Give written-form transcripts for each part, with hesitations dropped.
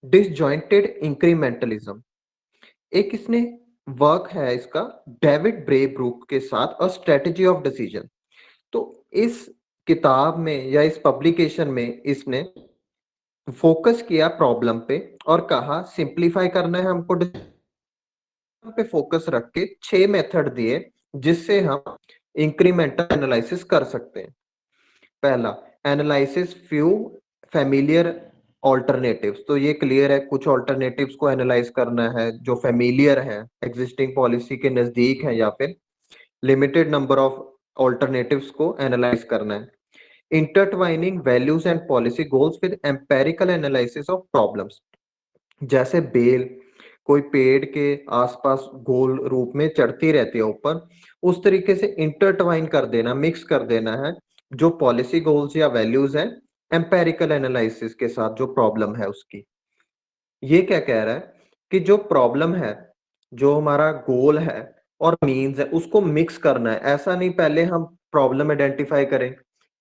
Disjointed इंक्रीमेंटलिज्म। एक इसने work है इसका डेविड ब्रेब्रूक के साथ अ स्ट्रेटजी ऑफ डिसीजन। तो इस किताब में या इस पब्लिकेशन में इसने फोकस किया प्रॉब्लम पे और कहा सिंप्लीफाई करना है हमको पे फोकस रख के 6 मेथड दिए जिससे हम इंक्रीमेंटल एनालिसिस कर सकते हैं। पहला, एनालिसिस फ्यू फैमिलियर ऑल्टरनेटिव्स। तो ये क्लियर है, कुछ ऑल्टरनेटिव्स को एनालाइज करना है जो फैमिलियर है, एग्जिस्टिंग पॉलिसी के नजदीक है, या फिर लिमिटेड नंबर ऑफ ऑल्टरनेटिव्स को एनालाइज करना है। Intertwining values and policy goals with empirical analysis of problems. जैसे बेल कोई पेड़ के आसपास गोल रूप में चढ़ती रहती है ऊपर, उस तरीके से इंटरट्वाइन कर देना, मिक्स कर देना है जो पॉलिसी गोल्स या वैल्यूज है एम्पेरिकल एनालिसिस के साथ जो प्रॉब्लम है उसकी। ये क्या कह रहा है कि जो प्रॉब्लम है, जो हमारा गोल है और मीन्स है, उसको मिक्स करना है। ऐसा नहीं पहले हम प्रॉब्लम आइडेंटिफाई करें,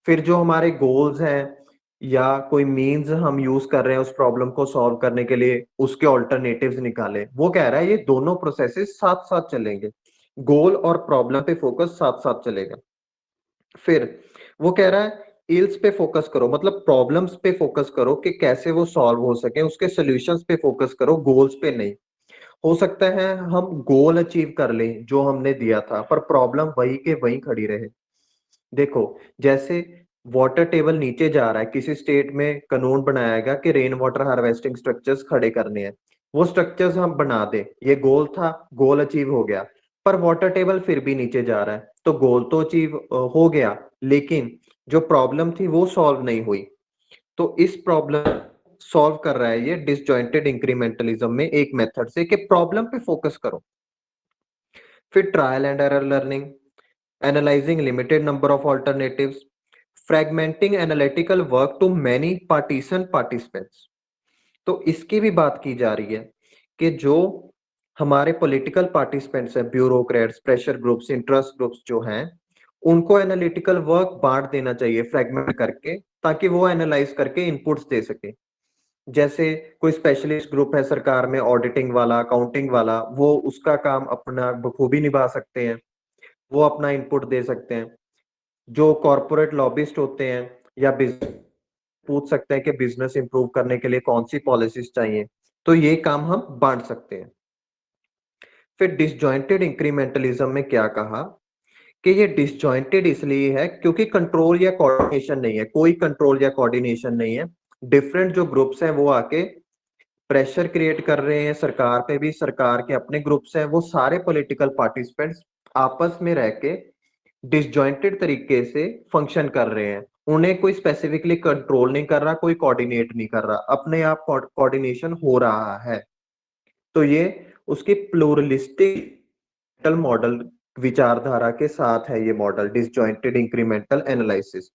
फिर जो हमारे गोल्स हैं या कोई मीन्स हम यूज कर रहे हैं उस प्रॉब्लम को सॉल्व करने के लिए, उसके ऑल्टरनेटिव्स निकालें। वो कह रहा है ये दोनों प्रोसेसेस साथ साथ चलेंगे, गोल और प्रॉब्लम पे फोकस साथ साथ चलेगा। फिर वो कह रहा है इल्स पे फोकस करो, मतलब प्रॉब्लम्स पे फोकस करो कि कैसे वो सॉल्व हो सके, उसके सॉल्यूशंस पे फोकस करो, गोल्स पे नहीं। हो सकता है हम गोल अचीव कर लें जो हमने दिया था, पर प्रॉब्लम वही के वही खड़ी रहे। देखो, जैसे वाटर टेबल नीचे जा रहा है, किसी स्टेट में कानून बनाया गया कि रेन वाटर हार्वेस्टिंग स्ट्रक्चर्स खड़े करने हैं, वो स्ट्रक्चर्स हम बना दें, ये गोल था, गोल अचीव हो गया, पर वाटर टेबल फिर भी नीचे जा रहा है, तो गोल तो अचीव हो गया, लेकिन जो प्रॉब्लम थी वो सॉल्व नहीं हुई। तो इस प्रॉब्लम सॉल्व कर रहा है ये डिसजॉइंटेड इंक्रीमेंटलिज्म में एक मेथड से कि प्रॉब्लम पे फोकस करो। फिर trial and error learning, analysing limited number of alternatives, fragmenting analytical work to many partition participants. तो इसकी भी बात की जा रही है कि जो हमारे पॉलिटिकल पार्टिसिपेंट्स हैं, bureaucrats, pressure groups, interest groups जो हैं, उनको एनालिटिकल वर्क बांट देना चाहिए फ्रैगमेंट करके, ताकि वो एनालाइज करके इनपुट्स दे सके। जैसे कोई स्पेशलिस्ट ग्रुप है सरकार में, ऑडिटिंग वाला, अकाउंटिंग वाला, वो उसका काम अपना बखूबी निभा सकते हैं, वो अपना इनपुट दे सकते हैं। जो कॉरपोरेट लॉबिस्ट होते हैं या बिजनेस पूछ सकते हैं कि बिजनेस इंप्रूव करने के लिए कौन सी पॉलिसीज चाहिए, तो ये काम हम बांट सकते हैं। फिर डिसजॉइंटेड इंक्रीमेंटलिज्म में क्या कहा कि ये डिसजॉइंटेड इसलिए है क्योंकि कंट्रोल या कोऑर्डिनेशन नहीं है, कोई कंट्रोल या कोऑर्डिनेशन नहीं है। डिफरेंट जो ग्रुप्स हैं वो आके प्रेशर क्रिएट कर रहे हैं सरकार पे भी, सरकार के अपने ग्रुप्स हैं, वो सारे पॉलिटिकल पार्टिसिपेंट्स आपस में रह के डिसजॉइंटेड तरीके से फंक्शन कर रहे हैं। उन्हें कोई स्पेसिफिकली कंट्रोल नहीं कर रहा, कोई कोऑर्डिनेट नहीं कर रहा, अपने आप कोऑर्डिनेशन हो रहा है। तो ये उसकी प्लूरलिस्टिक मॉडल विचारधारा के साथ है, ये मॉडल डिसजॉइंटेड इंक्रीमेंटल एनालिसिस।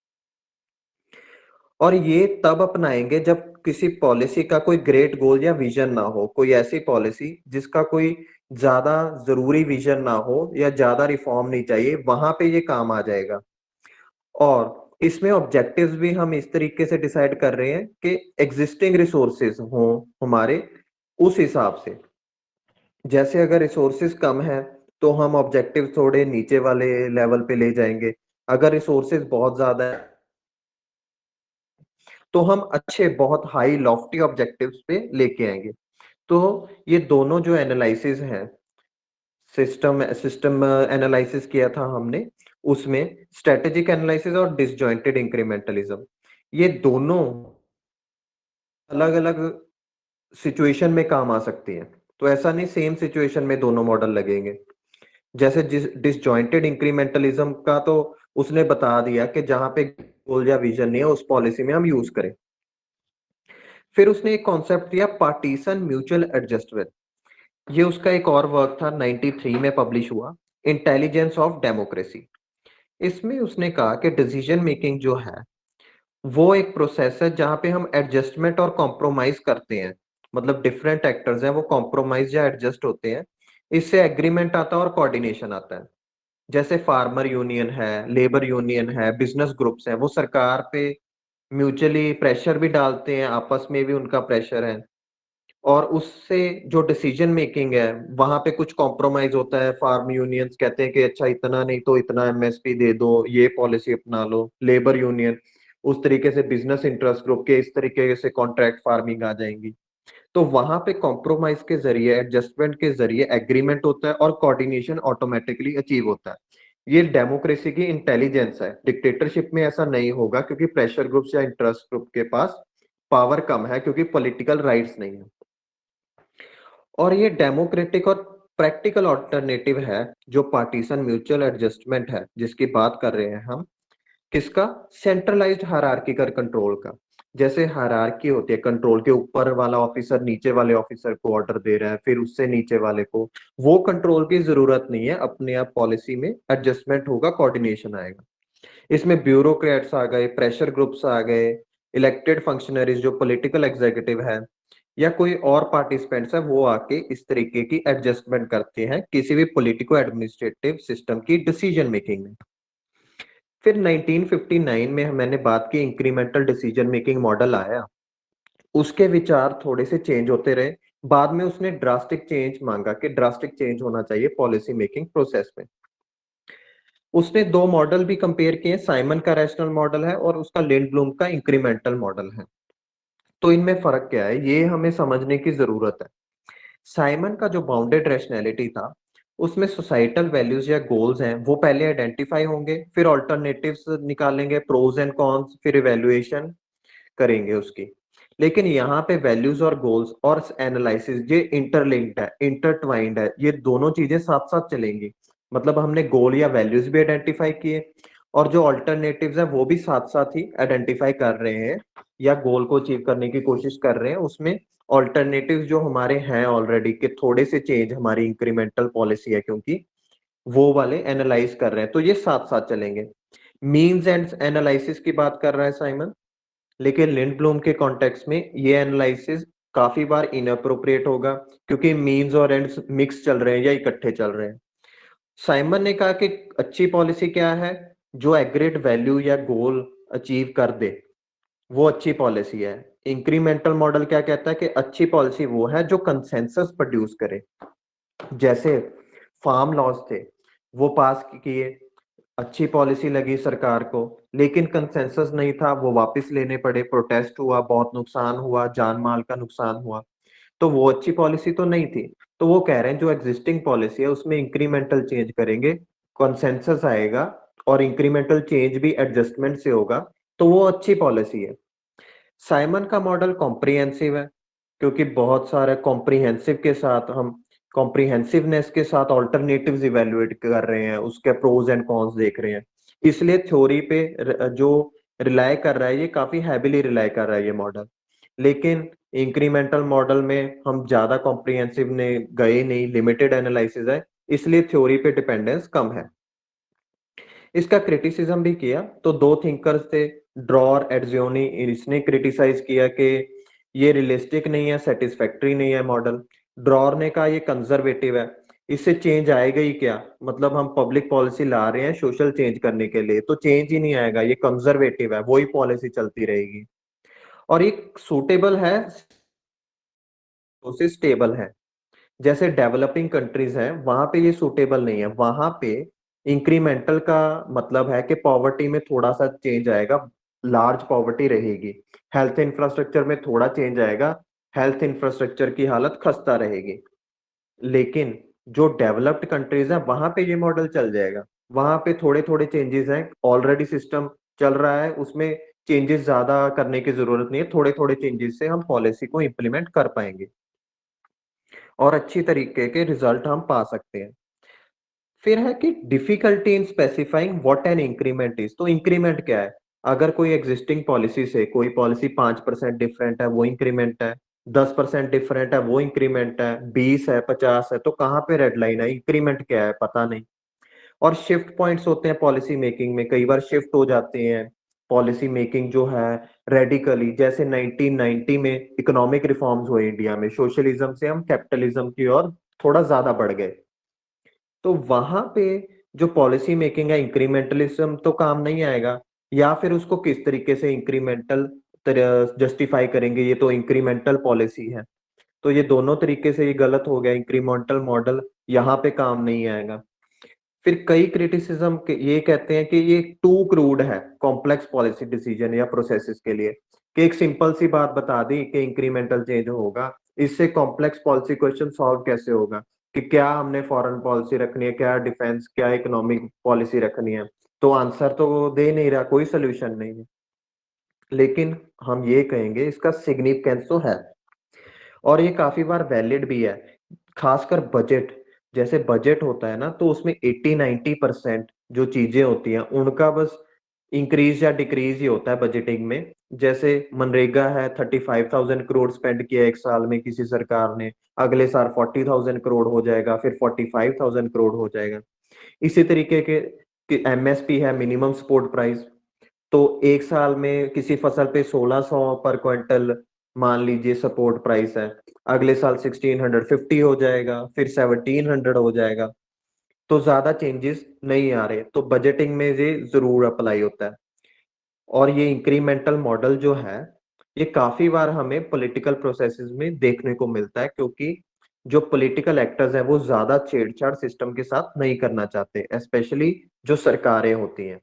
और ये तब अपनाएंगे जब किसी पॉलिसी का कोई ग्रेट गोल या विजन ना हो, कोई ऐसी पॉलिसी जिसका कोई ज्यादा जरूरी विजन ना हो या ज्यादा रिफॉर्म नहीं चाहिए, वहां पे ये काम आ जाएगा। और इसमें ऑब्जेक्टिव्स भी हम इस तरीके से डिसाइड कर रहे हैं कि एग्जिस्टिंग रिसोर्सेज हो हमारे, उस हिसाब से। जैसे अगर रिसोर्सेज कम है तो हम ऑब्जेक्टिव थोड़े नीचे वाले लेवल पे ले जाएंगे, अगर रिसोर्सेज बहुत ज्यादा है तो हम अच्छे बहुत हाई लॉफ्टी ऑब्जेक्टिव्स पे लेके आएंगे। तो ये दोनों जो एनालिसिस हैं, सिस्टम सिस्टम एनालिसिस किया था हमने, उसमें स्ट्रेटेजिक एनालिसिस और डिसजॉइंटेड इंक्रीमेंटलिज्म, ये दोनों अलग अलग सिचुएशन में काम आ सकती है। तो ऐसा नहीं सेम सिचुएशन में दोनों मॉडल लगेंगे। जैसे जिस डिसजॉइंटेड इंक्रीमेंटलिज्म का तो उसने बता दिया कि जहां पे गोल या विजन नहीं है उस पॉलिसी में हम यूज करें। फिर उसने एक कॉन्सेप्ट दिया पार्टीशन म्यूचुअल एडजस्टमेंट। ये उसका एक और वर्क था, 93 में पब्लिश हुआ, इंटेलिजेंस ऑफ डेमोक्रेसी। इसमें उसने कहा कि डिसीजन मेकिंग जो है वो एक प्रोसेस है जहां पे हम एडजस्टमेंट और कॉम्प्रोमाइज करते हैं, मतलब डिफरेंट एक्टर्स हैं वो कॉम्प्रोमाइज या एडजस्ट होते हैं, इससे एग्रीमेंट आता है और कोऑर्डिनेशन आता है। जैसे फार्मर यूनियन है, लेबर यूनियन है, बिजनेस ग्रुप्स हैं, वो सरकार पे म्यूचुअली प्रेशर भी डालते हैं, आपस में भी उनका प्रेशर है, और उससे जो डिसीजन मेकिंग है वहां पे कुछ कॉम्प्रोमाइज होता है। फार्म यूनियंस कहते हैं कि अच्छा इतना नहीं तो इतना एमएसपी दे दो, ये पॉलिसी अपना लो। लेबर यूनियन उस तरीके से, बिजनेस इंटरेस्ट ग्रुप के इस तरीके से कॉन्ट्रैक्ट फार्मिंग आ जाएंगी। तो वहां पे कॉम्प्रोमाइज के जरिए, एडजस्टमेंट के जरिए एग्रीमेंट होता है और कोऑर्डिनेशन ऑटोमेटिकली अचीव होता है। ये डेमोक्रेसी की इंटेलिजेंस है। डिक्टेटरशिप में ऐसा नहीं होगा क्योंकि प्रेशर ग्रुप्स या इंटरेस्ट ग्रुप के पास पावर कम है, क्योंकि पॉलिटिकल राइट्स नहीं है। और ये डेमोक्रेटिक और प्रैक्टिकल ऑल्टरनेटिव है जो पार्टीशन म्यूचुअल एडजस्टमेंट है, जिसकी बात कर रहे हैं हम। किसका? सेंट्रलाइज्ड हायरार्किकल कंट्रोल का। जैसे हायरार्की होती है, कंट्रोल के ऊपर वाला ऑफिसर नीचे वाले ऑफिसर को ऑर्डर दे रहा है, फिर उससे नीचे वाले को। वो कंट्रोल की जरूरत नहीं है, अपने आप पॉलिसी में एडजस्टमेंट होगा, कोऑर्डिनेशन आएगा। इसमें ब्यूरोक्रेट्स आ गए, प्रेशर ग्रुप्स आ गए, इलेक्टेड फंक्शनरीज जो पॉलिटिकल एग्जीक्यूटिव है, या कोई और पार्टिसिपेंट्स है, वो आके इस तरीके की एडजस्टमेंट करते हैं किसी भी पॉलिटिको एडमिनिस्ट्रेटिव सिस्टम की डिसीजन मेकिंग में। फिर 1959 में मैंने बात की, इंक्रीमेंटल डिसीजन मेकिंग मॉडल आया। उसके विचार थोड़े से चेंज होते रहे। बाद में उसने ड्रास्टिक चेंज मांगा कि ड्रास्टिक चेंज होना चाहिए पॉलिसी मेकिंग प्रोसेस में। उसने दो मॉडल भी कंपेयर किए, साइमन का रैशनल मॉडल है और उसका लिंडब्लूम का इंक्रीमेंटल मॉडल है। तो इनमें फर्क क्या है, ये हमें समझने की जरूरत है। साइमन का जो बाउंडेड रैशनैलिटी था, उसमें सोसाइटल वैल्यूज या गोल्स हैं वो पहले आइडेंटिफाई होंगे, फिर ऑल्टरनेटिव्स निकालेंगे, प्रोज एंड कॉन्स, फिर इवेल्युएशन करेंगे उसकी। लेकिन यहाँ पे वैल्यूज और गोल्स और एनालिसिस ये इंटरलिंक्ड है, इंटरट्वाइंड है, ये दोनों चीजें साथ साथ चलेंगी। मतलब हमने गोल या वैल्यूज भी आइडेंटिफाई किए, और जो ऑल्टरनेटिव्स है वो भी साथ साथ ही आइडेंटिफाई कर रहे हैं, या गोल को अचीव करने की कोशिश कर रहे हैं। उसमें ऑल्टरनेटिव्स जो हमारे हैं ऑलरेडी के थोड़े से चेंज हमारी इंक्रीमेंटल पॉलिसी है, क्योंकि वो वाले एनालाइज कर रहे हैं, तो ये साथ साथ चलेंगे। मीन्स एंड एनालिसिस की बात कर रहा है साइमन, लेकिन लिंडब्लूम के कॉन्टेक्स्ट में ये एनालिसिस काफी बार इनअप्रोप्रिएट होगा, क्योंकि मीन्स और एंड्स मिक्स चल रहे हैं या इकट्ठे चल रहे हैं। साइमन ने कहा कि अच्छी पॉलिसी क्या है? जो एग्रीड वैल्यू या गोल अचीव कर दे, वो अच्छी पॉलिसी है। इंक्रीमेंटल मॉडल क्या कहता है कि अच्छी पॉलिसी वो है जो कंसेंसस प्रोड्यूस करे। जैसे फार्म लॉज थे, वो पास किए, अच्छी पॉलिसी लगी सरकार को, लेकिन कंसेंसस नहीं था, वो वापस लेने पड़े, प्रोटेस्ट हुआ, बहुत नुकसान हुआ, जान माल का नुकसान हुआ। तो वो अच्छी पॉलिसी तो नहीं थी। तो वो कह रहे हैं जो एग्जिस्टिंग पॉलिसी है उसमें इंक्रीमेंटल चेंज करेंगे, कंसेंसस आएगा, और इंक्रीमेंटल चेंज भी एडजस्टमेंट से होगा, तो वो अच्छी पॉलिसी है। साइमन का मॉडल कॉम्प्रिहेंसिव है, क्योंकि बहुत सारे कॉम्प्रिहेंसिव के साथ हम कॉम्प्रिहेंसिवनेस के साथ ऑल्टरनेटिव्स इवेल्युएट कर रहे हैं, उसके प्रोज एंड कॉन्स देख रहे हैं। इसलिए थ्योरी पे जो रिलाय कर रहा है, ये काफी हैविली रिलाय कर रहा है ये मॉडल। लेकिन इंक्रीमेंटल मॉडल में हम ज्यादा कॉम्प्रिहेंसिव ने गए नहीं, लिमिटेड एनालिसिस है, इसलिए थ्योरी पे डिपेंडेंस कम है। इसका क्रिटिसिज्म भी किया, तो दो थिंकर्स थे, ड्रॉ और एड्जियोनी। इसने क्रिटिसाइज किया कि ये रियलिस्टिक नहीं है, सेटिस्फैक्टरी नहीं है मॉडल। ड्रॉर ने कहा ये कंजर्वेटिव है, इससे चेंज आएगा ही क्या? मतलब हम पब्लिक पॉलिसी ला रहे हैं सोशल चेंज करने के लिए, तो चेंज ही नहीं आएगा, ये कंजर्वेटिव है, वही पॉलिसी चलती रहेगी। और ये सूटेबल है, स्टेबल है। जैसे डेवलपिंग कंट्रीज हैं, वहां पे ये सूटेबल नहीं है। वहां पे इंक्रीमेंटल का मतलब है कि पॉवर्टी में थोड़ा सा चेंज आएगा, लार्ज पॉवर्टी रहेगी। हेल्थ इंफ्रास्ट्रक्चर में थोड़ा चेंज आएगा, हेल्थ इंफ्रास्ट्रक्चर की हालत खस्ता रहेगी। लेकिन जो डेवलप्ड कंट्रीज हैं वहां पे ये मॉडल चल जाएगा। वहां पे थोड़े थोड़े चेंजेस हैं, ऑलरेडी सिस्टम चल रहा है, उसमें चेंजेस ज्यादा करने की जरूरत नहीं है, थोड़े थोड़े चेंजेस से हम पॉलिसी को इंप्लीमेंट कर पाएंगे और अच्छी तरीके के रिजल्ट हम पा सकते हैं। फिर है कि difficulty in specifying what an increment is. तो इंक्रीमेंट क्या है? अगर कोई एग्जिस्टिंग पॉलिसी से कोई पॉलिसी 5% डिफरेंट है, वो इंक्रीमेंट है। 10% डिफरेंट है, वो इंक्रीमेंट है। 20 है, 50 है, तो कहाँ पे रेड लाइन है? इंक्रीमेंट क्या है, पता नहीं। और शिफ्ट पॉइंट्स होते हैं पॉलिसी मेकिंग में, कई बार शिफ्ट हो जाते हैं पॉलिसी मेकिंग जो है रेडिकली। जैसे 1990 में इकोनॉमिक रिफॉर्म्स हुए इंडिया में, सोशलिज्म से हम कैपिटलिज्म की ओर थोड़ा ज्यादा बढ़ गए। तो वहां पे जो पॉलिसी मेकिंग है, इंक्रीमेंटलिज्म तो काम नहीं आएगा। या फिर उसको किस तरीके से इंक्रीमेंटल जस्टिफाई करेंगे, ये तो इंक्रीमेंटल पॉलिसी है। तो ये दोनों तरीके से ये गलत हो गया, इंक्रीमेंटल मॉडल यहाँ पे काम नहीं आएगा। फिर कई क्रिटिसिज्म ये कहते हैं कि ये टू क्रूड है कॉम्प्लेक्स पॉलिसी डिसीजन या प्रोसेसेस के लिए, कि एक सिंपल सी बात बता दी कि इंक्रीमेंटल चेंज होगा, इससे कॉम्प्लेक्स पॉलिसी क्वेश्चन सॉल्व कैसे होगा, कि क्या हमने फॉरेन पॉलिसी रखनी है, क्या डिफेंस, क्या इकोनॉमिक पॉलिसी रखनी है। तो आंसर तो वो दे नहीं रहा, कोई सोल्यूशन नहीं है। लेकिन हम ये कहेंगे इसका सिग्निफिकेंस तो है, और ये काफी बार वैलिड भी है। खासकर बजट, जैसे बजट होता है ना, तो उसमें 80-90% जो चीजें होती हैं उनका बस इंक्रीज या डिक्रीज ही होता है बजटिंग में। जैसे मनरेगा है, 35,000 करोड़ स्पेंड किया एक साल में किसी सरकार ने, अगले साल 40,000 करोड़ हो जाएगा, फिर 45,000 करोड़ हो जाएगा। इसी तरीके के एमएसपी है, मिनिमम सपोर्ट प्राइस, तो एक साल में किसी फसल पे 1600 पर क्विंटल मान लीजिए सपोर्ट प्राइस है, अगले साल 1650 हो जाएगा, फिर 1700 हो जाएगा। तो ज्यादा चेंजेस नहीं आ रहे, तो बजटिंग में ये जरूर अप्लाई होता है। और ये इंक्रीमेंटल मॉडल जो है, ये काफी बार हमें पॉलिटिकल प्रोसेसेस में देखने को मिलता है, क्योंकि जो पॉलिटिकल एक्टर्स हैं वो ज्यादा छेड़छाड़ सिस्टम के साथ नहीं करना चाहते, स्पेशली जो सरकारें होती हैं।